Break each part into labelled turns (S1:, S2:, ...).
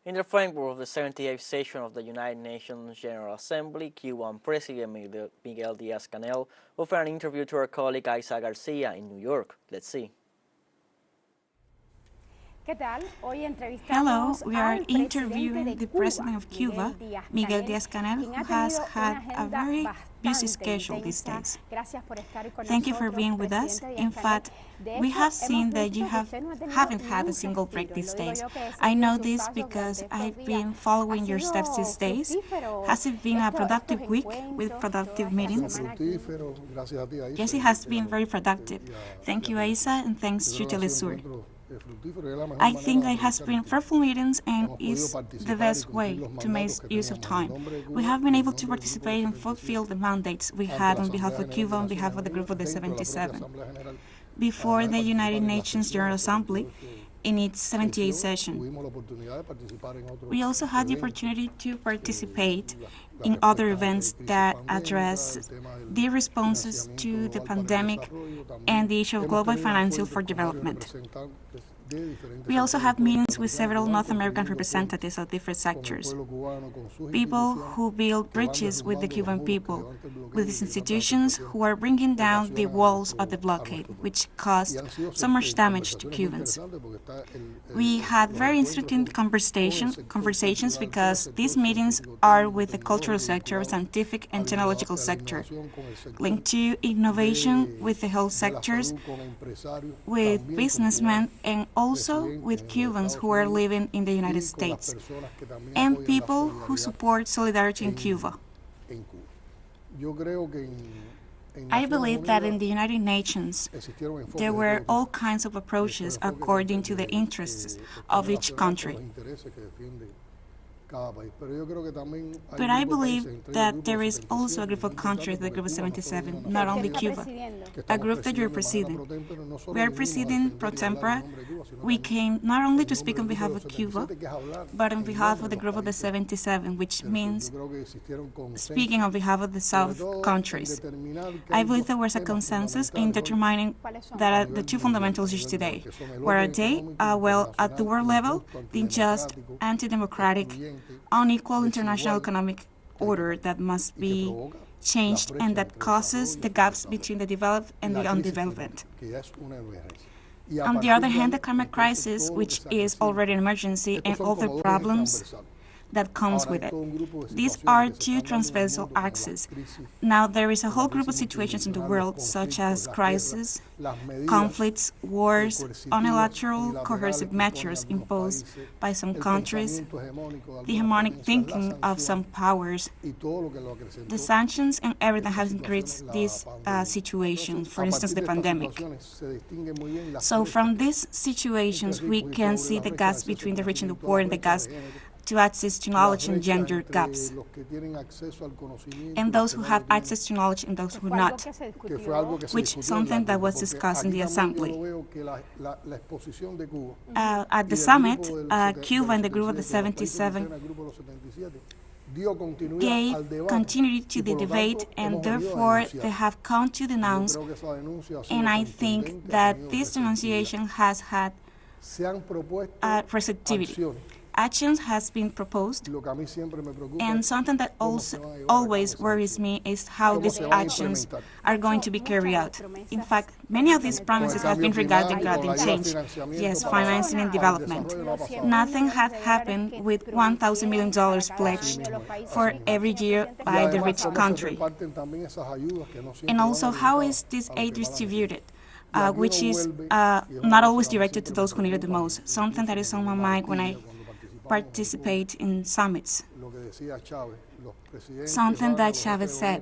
S1: In the framework of the 78th session of the United Nations General Assembly, Cuban President Miguel Diaz-Canel offered an interview to our colleague Aissa García in New York. Let's see.
S2: Hello, we are interviewing the President of Cuba, Miguel Diaz-Canel, who has had a very busy schedule these days. Thank you for being with us. In fact, we have seen that you haven't had a single break these days. I know this because I've been following your steps these days. Has it been a productive week with productive meetings? Yes, it has been very productive. Thank you, Aissa, and thanks to teleSUR. I think it has been fruitful meetings and is the best way to make use of time. We have been able to participate and fulfill the mandates we had on behalf of Cuba, on behalf of the group of the 77. Before the United Nations General Assembly, in its 78th session. We also had the opportunity to participate in other events that address the responses to the pandemic and the issue of global financing for development. We also have meetings with several North American representatives of different sectors, people who build bridges with the Cuban people, with these institutions who are bringing down the walls of the blockade, which caused so much damage to Cubans. We had very interesting conversations because these meetings are with the cultural sector, scientific and technological sector, linked to innovation with the health sectors, with businessmen, and also with Cubans who are living in the United States, and people who support solidarity in Cuba. I believe that in the United Nations, there were all kinds of approaches according to the interests of each country. But I believe that there is also a group of countries, the group of 77, not only Cuba, a group that you're presiding. We are presiding pro tempore. We came not only to speak on behalf of Cuba, but on behalf of the group of the 77, which means speaking on behalf of the South countries. I believe there was a consensus in determining that the two fundamental issues today. What are they? Well, at the world level, the unjust, anti-democratic, unequal international economic order that must be changed and that causes the gaps between the developed and the undeveloped. On the other hand, the climate crisis, which is already an emergency, and all the problems that comes with it. These are two transversal axes. Now, there is a whole group of situations in the world, such as crises, conflicts, wars, unilateral coercive measures imposed by some countries, the hegemonic thinking of some powers, the sanctions and everything has increased this situation, for instance, the pandemic. So from these situations, we can see the gaps between the rich and the poor and the gaps to access to knowledge and gender gaps, and those who have access to knowledge and those who not, which is something that was discussed in the Assembly. At the summit, Cuba and the group of the 77 gave continuity to the debate, and therefore they have come to denounce, and I think that this denunciation has had receptivity. Actions has been proposed, and something that also always worries me is how these actions are going to be carried out. In fact, many of these promises have been regarding change. Yes, financing and development. Nothing had happened with $1,000 million pledged for every year by the rich country. And also, how is this aid distributed? Which is not always directed to those who need it the most. Something that is on my mind when I participate in summits. Something that Chavez said.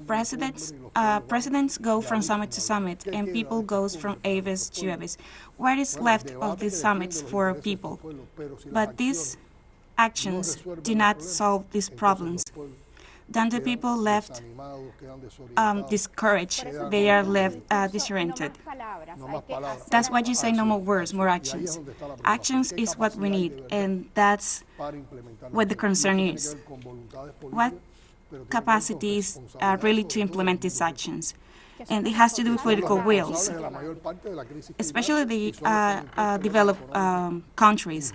S2: Presidents go from summit to summit, and people goes from Aves to Aves. What is left of these summits for people? But these actions do not solve these problems. Then the people left discouraged. They are left disoriented. That's why you say no more words, more actions. Actions is what we need, and that's what the concern is. What capacity is really to implement these actions? And it has to do with political wills, especially the developed countries.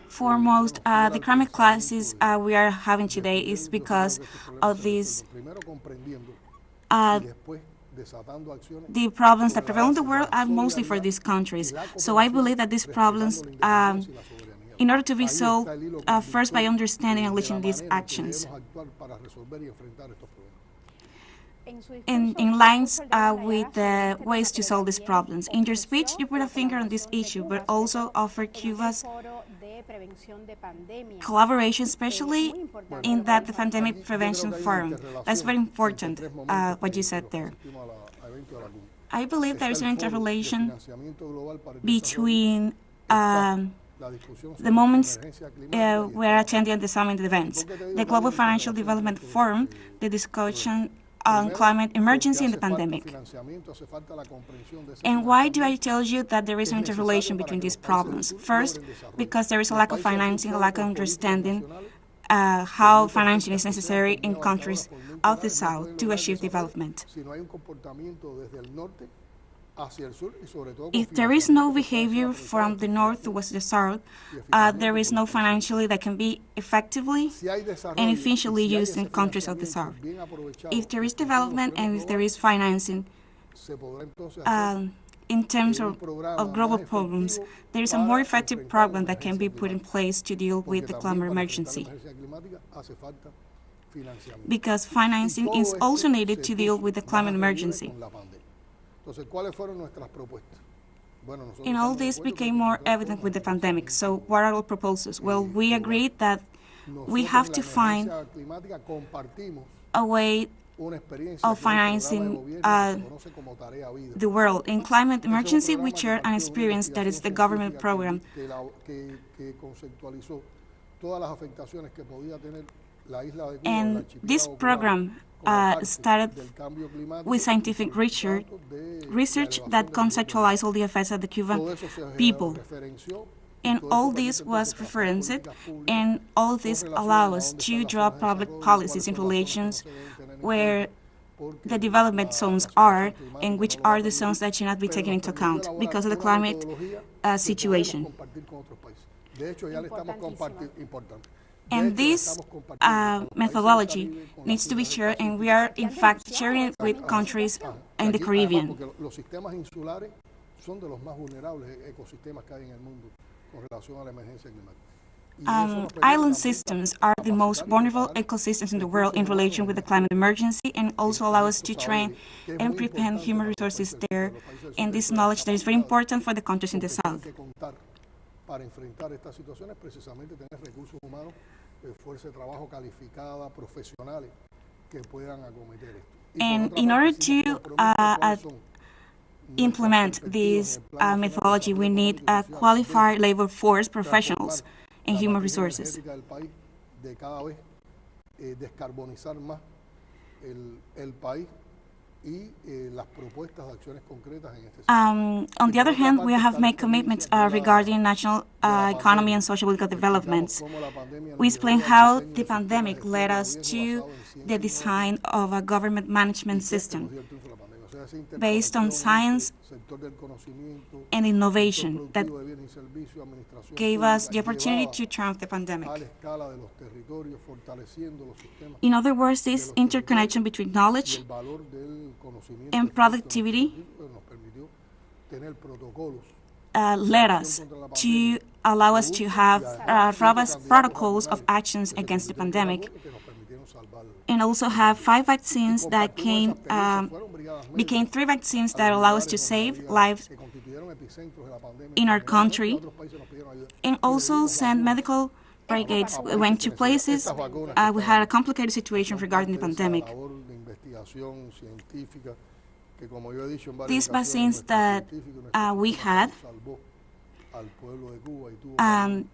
S2: Foremost, the climate crisis we are having today is because of these the problems that prevail in the world are mostly for these countries. So I believe that these problems, in order to be solved, first by understanding and leading these actions. In lines with the ways to solve these problems. In your speech, you put a finger on this issue, but also offer Cuba's collaboration, especially in that the Pandemic Prevention Forum. That's very important, what you said there. I believe there is an interrelation between the moments we are attending the summit events, the Global Financial Development Forum, the discussion on climate emergency and the pandemic. And why do I tell you that there is an interrelation between these problems? First, because there is a lack of financing, a lack of understanding how financing is necessary in countries of the South to achieve development. If there is no behavior from the North towards the South, there is no financially that can be effectively and efficiently used in countries of the South. If there is development and if there is financing in terms of global problems, there is a more effective program that can be put in place to deal with the climate emergency. Because financing is also needed to deal with the climate emergency. And all this became more evident with the pandemic. So what are our proposals? Well, we agreed that we have to find a way of financing the world. In climate emergency, we share an experience that is the government program. And this program started with scientific research that conceptualized all the effects of the Cuban people. And all this was referenced, and all this allows us to draw public policies in relations where the development zones are, and which are the zones that should not be taken into account because of the climate situation. And this methodology needs to be shared, and we are, in fact, sharing it with countries in the Caribbean. Island systems are the most vulnerable ecosystems in the world in relation with the climate emergency, and also allow us to train and prepare human resources there, and this knowledge that is very important for the countries in the South.
S3: Para enfrentar estas situaciones, precisamente tener recursos humanos, fuerza de trabajo calificada, profesionales que puedan acometer esto.
S2: And in order to implement this methodology, we need a qualified labor force, professionals, and human resources.
S3: De cada vez descarbonizar más el país.
S2: On the other hand, we have made commitments regarding national economy and social political developments. We explain how the pandemic led us to the design of a government management system based on science and innovation that gave us the opportunity to triumph the pandemic. In other words, this interconnection between knowledge and productivity led us to allow us to have robust protocols of actions against the pandemic, and also have 5 vaccines that became 3 vaccines that allow us to save lives in our country, and also send medical brigades went to places. We had a complicated situation regarding the pandemic. These vaccines that we had,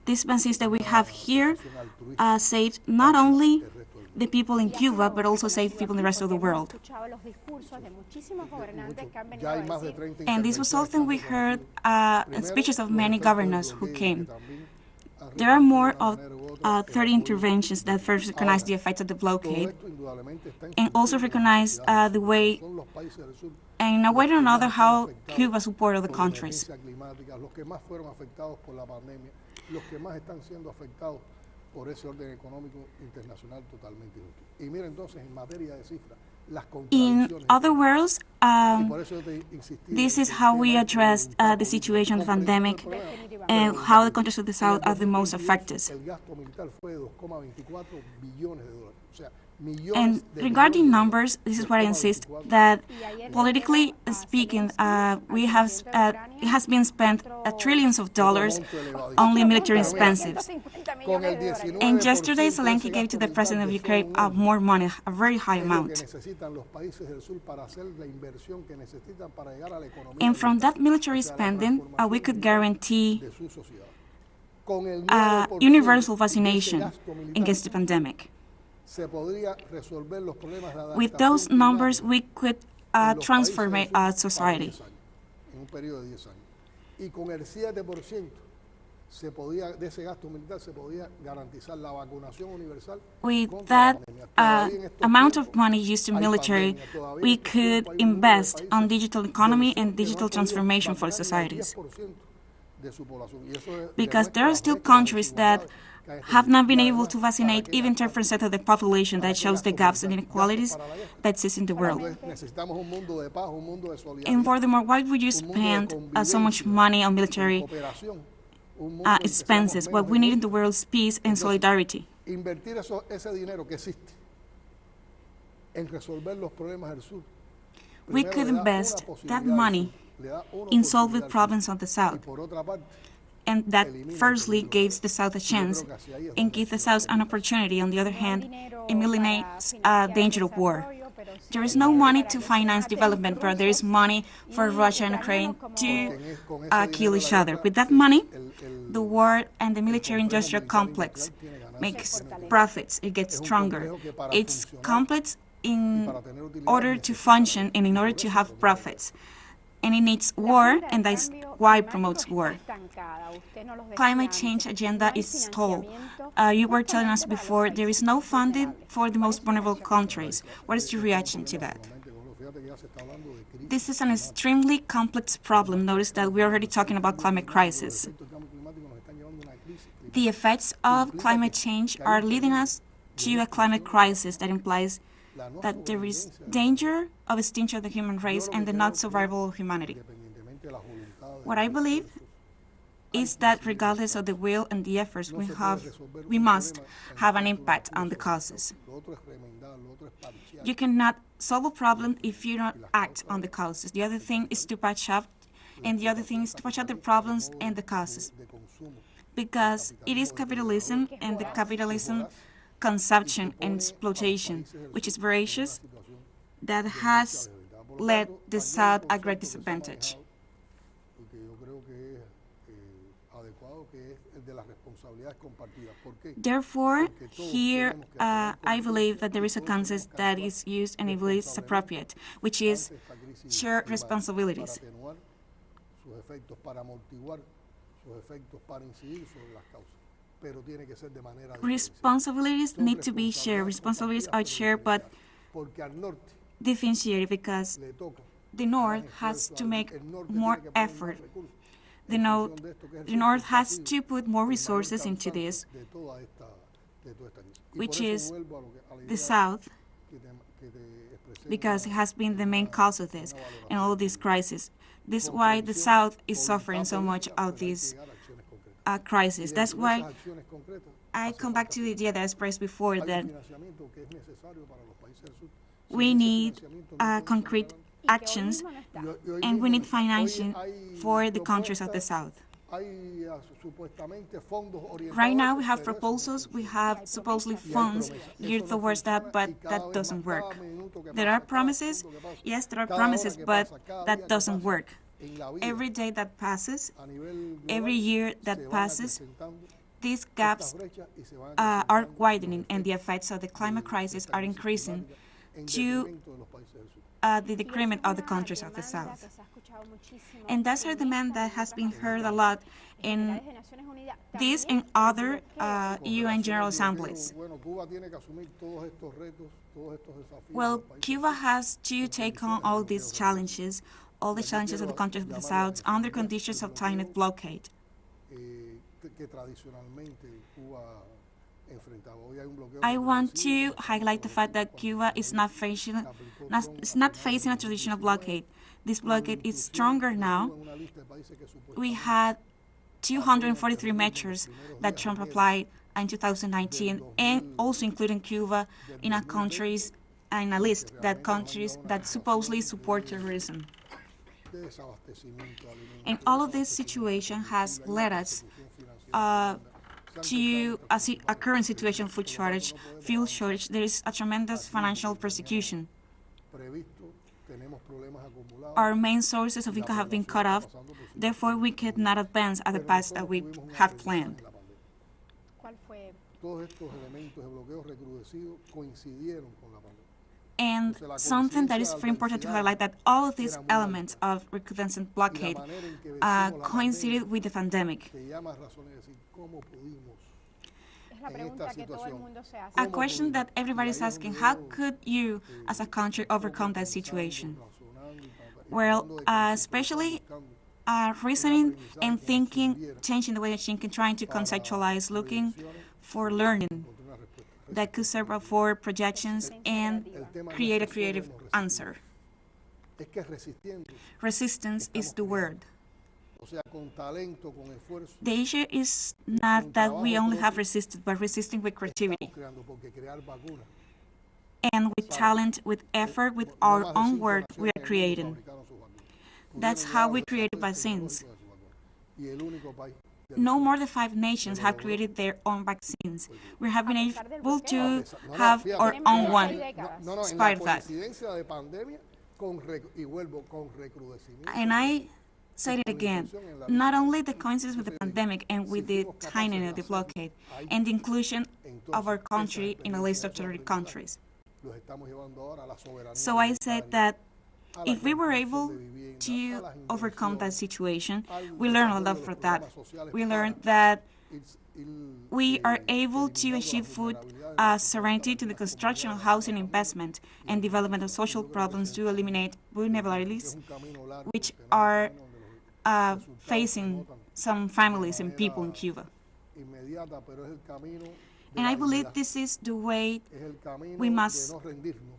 S2: these vaccines that we have here saved not only the people in Cuba, but also saved people in the rest of the world. And this was something we heard in speeches of many governors who came. There are more of 30 interventions that first recognize the effects of the blockade and also recognize the way, and in a way or another, how Cuba supported the countries. In other words, this is how we address the situation of the pandemic and how the countries of the South are the most affected. And regarding numbers, this is what I insist, that politically speaking, it has been spent trillions of dollars only military expenses. And yesterday, Zelensky gave to the president of Ukraine more money, a very high amount. And from that military spending, we could guarantee universal vaccination against the pandemic. With those numbers, we could transform our society. With that amount of money used in military, we could invest on digital economy and digital transformation for societies. Because there are still countries that have not been able to vaccinate even 10% of the population. That shows the gaps and inequalities that exist in the world. And furthermore, why would you spend so much money on military expenses? What we need in the world is peace and solidarity. We could invest that money in solving problems on the South. And that firstly gives the South a chance and gives the South an opportunity. On the other hand, eliminates danger of war. There is no money to finance development, but there is money for Russia and Ukraine to kill each other. With that money, the war and the military-industrial complex makes profits. It gets stronger. It's complex in order to function and in order to have profits. And it needs war, and that's why it promotes war. Climate change agenda is stalled. You were telling us before there is no funding for the most vulnerable countries. What is your reaction to that? This is an extremely complex problem. Notice that we're already talking about climate crisis. The effects of climate change are leading us to a climate crisis that implies that there is danger of extinction of the human race and the not-survival of humanity. What I believe is that regardless of the will and the efforts we must have an impact on the causes. You cannot solve a problem if you don't act on the causes. The other thing is to patch up, and the other thing is to patch up the problems and the causes. Because it is capitalism, and the capitalism consumption and exploitation, which is voracious, that has led the South a great disadvantage. Therefore, here I believe that there is a concept that is used and I believe it's appropriate, which is shared responsibilities. Responsibilities need to be shared. Responsibilities are shared, but differentiated because the North has to make more effort. The North has to put more resources into this, which is the South, because it has been the main cause of this and all this crisis. This is why the South is suffering so much of this crisis. That's why I come back to the idea that I expressed before, that we need concrete actions and we need financing for the countries of the South. Right now we have proposals, we have supposedly funds geared towards that, but that doesn't work. There are promises, yes, there are promises, but that doesn't work. Every day that passes, every year that passes, these gaps are widening and the effects of the climate crisis are increasing to the decrement of the countries of the South. And that's a demand that has been heard a lot in this and other UN General Assemblies. Well, Cuba has to take on all these challenges, all the challenges of the countries of the South, under conditions of tight blockade. I want to highlight the fact that Cuba is not facing a traditional blockade. This blockade is stronger now. We had 243 measures that Trump applied in 2019, and also including Cuba in a list that countries that supposedly support terrorism. And all of this situation has led us to a current situation of food shortage, fuel shortage. There is a tremendous financial persecution. Our main sources of income have been cut off, therefore we cannot advance at the pace that we have planned. And something that is very important to highlight, that all of these elements of recrudescent blockade coincided with the pandemic. A question that everybody's asking: how could you, as a country, overcome that situation? Well, especially reasoning and thinking, changing the way of thinking, trying to conceptualize, looking for learning that could serve for projections and create a creative answer. Resistance is the word. The issue is not that we only have resisted, but resisting with creativity and with talent, with effort, with our own work we are creating. That's how we created vaccines. No more than 5 nations have created their own vaccines. We have been able to have our own one, despite that. And I say it again, not only the coincidence with the pandemic and with the tightening of the blockade and the inclusion of our country in a list of terrorist countries. So I said that if we were able to overcome that situation, we learned a lot from that. We learned that we are able to achieve food sovereignty to the construction of housing investment and development of social problems to eliminate vulnerabilities, which are facing some families and people in Cuba. And I believe this is the way we must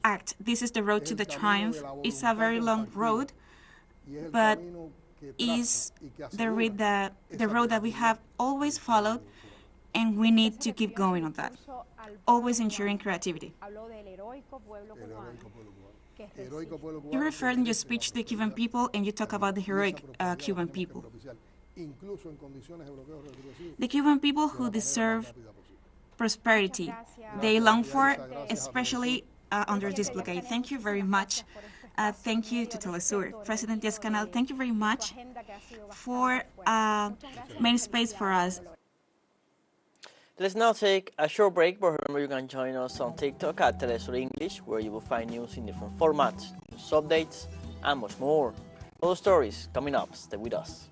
S2: act. This is the road to the triumph. It's a very long road, but is the road that we have always followed, and we need to keep going on that, always ensuring creativity. You referred in your speech to the Cuban people, and you talk about the heroic Cuban people. The Cuban people who deserve prosperity, they long for, especially under this blockade. Thank you very much. Thank you to teleSUR. President Diaz-Canel, thank you very much for making space for us.
S1: Let's now take a short break, but remember you can join us on TikTok at teleSUR English, where you will find news in different formats, news updates, and much more. All stories coming up. Stay with us.